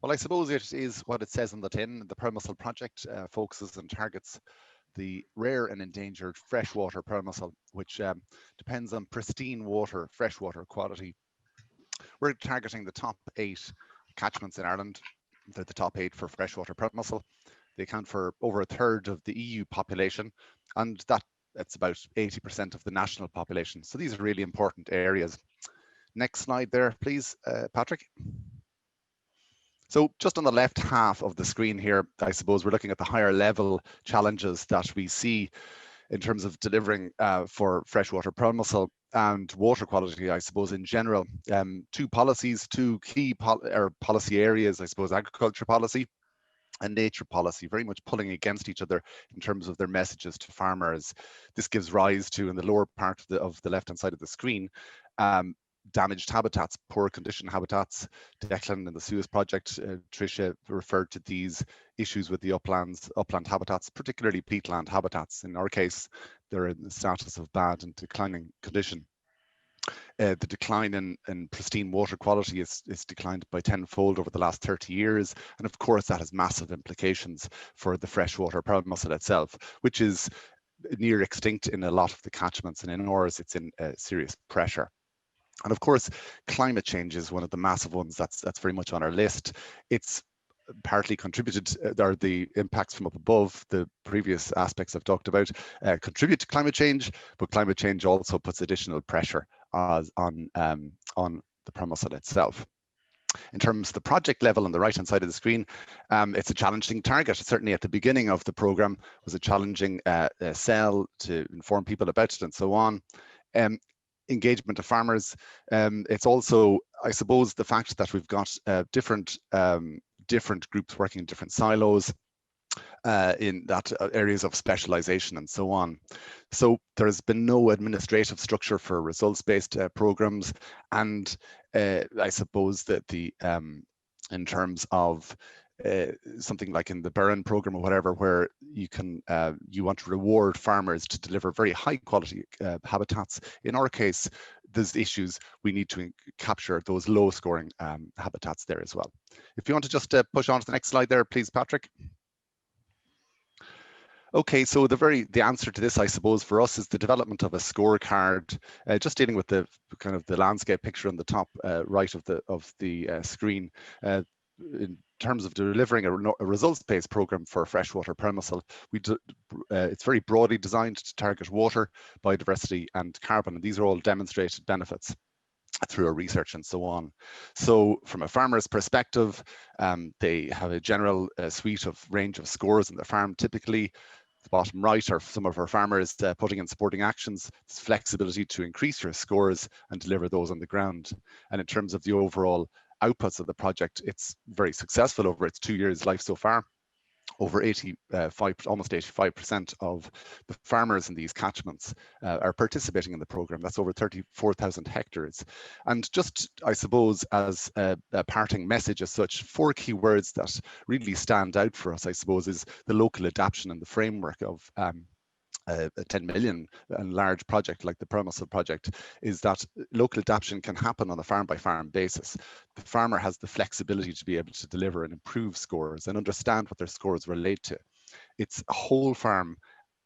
Well, I suppose it is what it says on the tin. The pearl mussel project focuses and targets the rare and endangered freshwater pearl mussel, which depends on pristine water, freshwater quality. We're targeting the top 8 catchments in Ireland. They're the top 8 for freshwater pearl mussel. They account for over a third of the EU population, and that's about 80% of the national population. So these are really important areas. Next slide there, please, Patrick. So just on the left half of the screen here, I suppose we're looking at the higher level challenges that we see in terms of delivering for freshwater pearl mussel and water quality, I suppose, in general. Two policies, two key policy areas, I suppose, agriculture policy and nature policy, very much pulling against each other in terms of their messages to farmers. This gives rise to, in the lower part of the left-hand side of the screen, damaged habitats, poor condition habitats. Declan in the Suez project, Tricia referred to these issues with the upland habitats, particularly peatland habitats. In our case, they're in the status of bad and declining condition. The decline in pristine water quality is declined by tenfold over the last 30 years. And of course, that has massive implications for the freshwater pearl mussel itself, which is near extinct in a lot of the catchments, and in ours, it's in serious pressure. And of course, climate change is one of the massive ones that's very much on our list. It's partly contributed, or the impacts from up above, the previous aspects I've talked about, contribute to climate change, but climate change also puts additional pressure on the pearl mussel itself. In terms of the project level on the right-hand side of the screen, it's a challenging target. Certainly at the beginning of the program was a challenging sell to inform people about it and so on. Engagement of farmers. It's also, I suppose, the fact that we've got different groups working in different silos in that areas of specialization and so on. So there's been no administrative structure for results-based programs, and I suppose that in terms of something like in the Burren program or whatever, where you can you want to reward farmers to deliver very high quality habitats. In our case, there's issues. We need to capture those low scoring habitats there as well. If you want to just push on to the next slide there, please, Patrick. Okay, so the answer to this, I suppose, for us is the development of a scorecard, just dealing with the kind of the landscape picture on the top right of the screen. In terms of delivering a results-based program for freshwater pearl mussel, it's very broadly designed to target water, biodiversity, and carbon, and these are all demonstrated benefits through our research and so on. So from a farmer's perspective, they have a general suite of range of scores in their farm. Typically, the bottom right are some of our farmers putting in supporting actions. It's flexibility to increase your scores and deliver those on the ground. And in terms of the overall outputs of the project, it's very successful over its 2 years life so far. Over almost 85% of the farmers in these catchments are participating in the program. That's over 34,000 hectares. And just, I suppose, as a parting message as such, 4 key words that really stand out for us, I suppose, is the local adaptation and the framework of a 10 million and large project like the pearl mussel project, is that local adaptation can happen on a farm by farm basis. The farmer has the flexibility to be able to deliver and improve scores and understand what their scores relate to. It's a whole farm,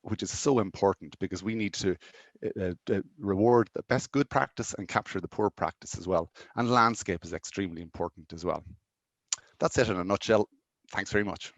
which is so important, because we need to reward the best good practice and capture the poor practice as well. And landscape is extremely important as well. That's it in a nutshell. Thanks very much.